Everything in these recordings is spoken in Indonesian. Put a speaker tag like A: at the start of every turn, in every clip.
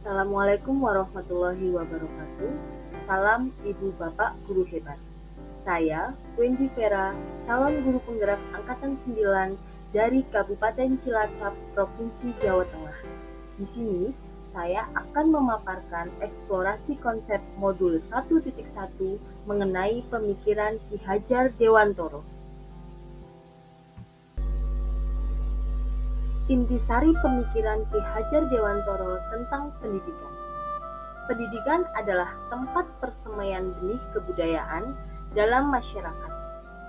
A: Assalamualaikum warahmatullahi wabarakatuh. Salam Ibu Bapak Guru Hebat. Saya Wendy Vera, calon guru penggerak Angkatan 9 dari Kabupaten Cilacap, Provinsi Jawa Tengah. Di sini, saya akan memaparkan eksplorasi konsep modul 1.1 mengenai pemikiran Ki Hajar Dewantoro. Intisari pemikiran Ki Hajar Dewantoro tentang pendidikan. Pendidikan adalah tempat persemaian benih kebudayaan dalam masyarakat.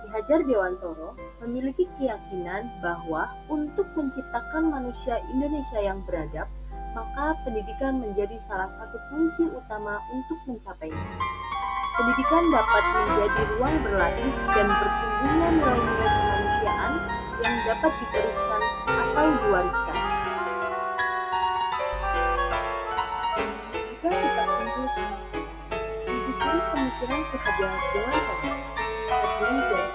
A: Ki Hajar Dewantoro memiliki keyakinan bahwa untuk menciptakan manusia Indonesia yang beradab, maka pendidikan menjadi salah satu kunci utama untuk mencapainya. Pendidikan dapat menjadi ruang berlatih dan bertumbuhnya nilai-nilai kemanusiaan yang dapat diteruskan atau diwariskan. Jika kita simpulkan, intisari pemikiran Ki Hajar Dewantoro terdiri dari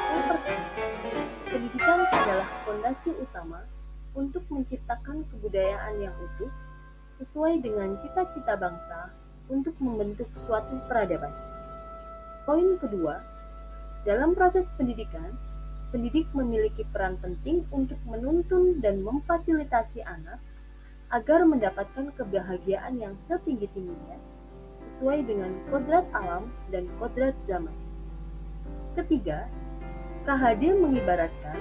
A: yang pertama, pendidikan adalah fondasi utama untuk menciptakan kebudayaan yang utuh sesuai dengan cita-cita bangsa untuk membentuk suatu peradaban. Poin kedua, dalam proses pendidikan, pendidik memiliki peran penting untuk menuntun dan memfasilitasi anak agar mendapatkan kebahagiaan yang setinggi-tingginya sesuai dengan kodrat alam dan kodrat zaman. Ketiga, KHD mengibaratkan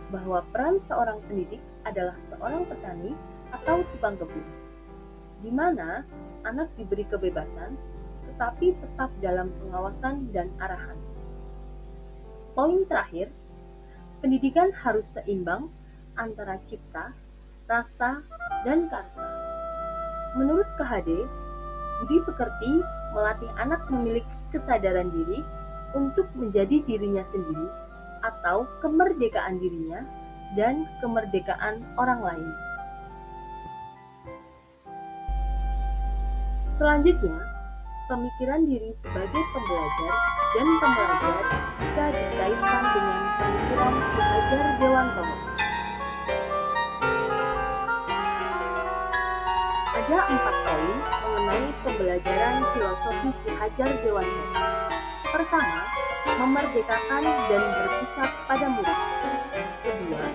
A: bahwa peran seorang pendidik adalah seorang petani atau tukang kebun, di mana anak diberi kebebasan tetapi tetap dalam pengawasan dan arahan. Poin terakhir, pendidikan harus seimbang antara cipta, rasa, dan karsa. Menurut KHD, budi pekerti melatih anak memiliki kesadaran diri untuk menjadi dirinya sendiri atau kemerdekaan dirinya dan kemerdekaan orang lain. Selanjutnya, pemikiran diri sebagai pembelajar dan pembelajar jika dikaitkan dengan pemikiran Ki Hajar Dewantoro. Ada 4 poin mengenai pembelajaran filosofi Ki Hajar Dewantoro. Pertama, memerdekakan dan berpusat pada murid. Kedua,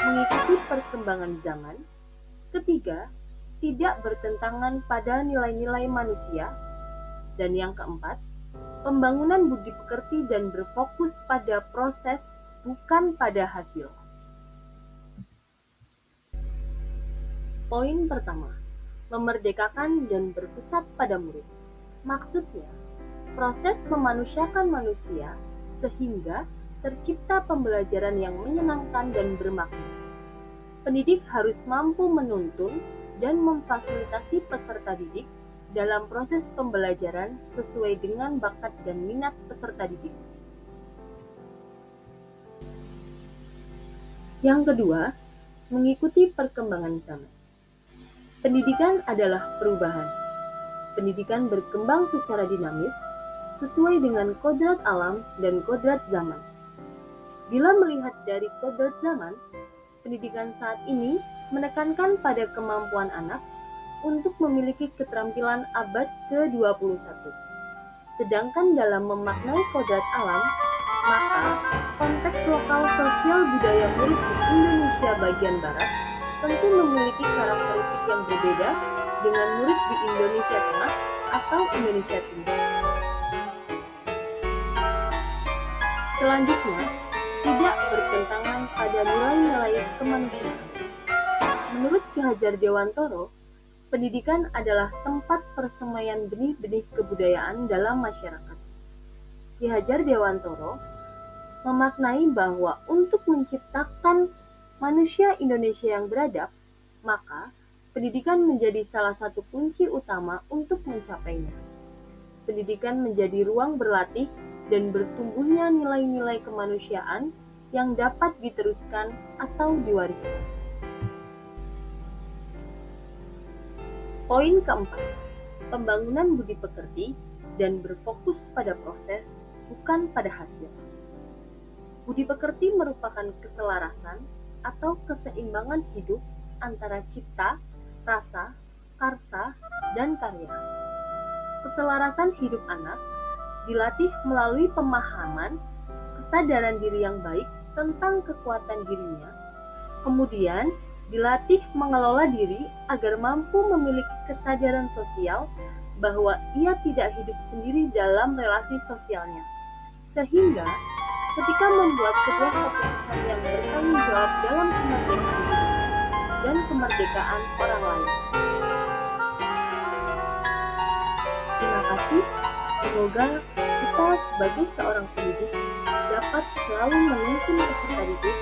A: mengikuti perkembangan zaman. Ketiga, tidak bertentangan pada nilai-nilai manusia. Dan yang keempat, pembangunan budi pekerti dan berfokus pada proses, bukan pada hasil. Poin pertama, memerdekakan dan berpusat pada murid. Maksudnya, proses memanusiakan manusia sehingga tercipta pembelajaran yang menyenangkan dan bermakna. Pendidik harus mampu menuntun dan memfasilitasi peserta didik dalam proses pembelajaran sesuai dengan bakat dan minat peserta didik. Yang kedua, mengikuti perkembangan zaman. Pendidikan adalah perubahan. Pendidikan berkembang secara dinamis sesuai dengan kodrat alam dan kodrat zaman. Bila melihat dari kodrat zaman, pendidikan saat ini menekankan pada kemampuan anak untuk memiliki keterampilan abad ke-21. Sedangkan dalam memaknai kodrat alam, maka konteks lokal sosial budaya murid di Indonesia bagian Barat tentu memiliki karakteristik yang berbeda dengan murid di Indonesia Tengah atau Indonesia Timur. Selanjutnya, tidak bertentangan pada nilai-nilai kemanusiaan. Menurut Ki Hajar Dewantoro, pendidikan adalah tempat persemaian benih-benih kebudayaan dalam masyarakat. Ki Hajar Dewantoro memaknai bahwa untuk menciptakan manusia Indonesia yang beradab, maka pendidikan menjadi salah satu kunci utama untuk mencapainya. Pendidikan menjadi ruang berlatih dan bertumbuhnya nilai-nilai kemanusiaan yang dapat diteruskan atau diwariskan. Poin keempat, pembangunan budi pekerti dan berfokus pada proses, bukan pada hasil. Budi pekerti merupakan keselarasan atau keseimbangan hidup antara cipta, rasa, karsa, dan karya. Keselarasan hidup anak dilatih melalui pemahaman, kesadaran diri yang baik tentang kekuatan dirinya, kemudian dilatih mengelola diri agar mampu memiliki kesadaran sosial bahwa ia tidak hidup sendiri dalam relasi sosialnya, sehingga ketika membuat sebuah keputusan yang bertanggung jawab dalam kemerdekaan diri dan kemerdekaan orang lain. Terima kasih. Semoga kita sebagai seorang pendidik dapat selalu menuntun peserta didik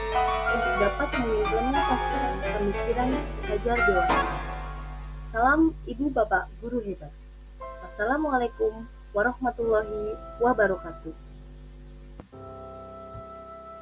A: untuk dapat mengimplementasikan pemikiran belajar dewasa. Salam Ibu Bapak Guru Hebat. Wassalamualaikum warahmatullahi wabarakatuh.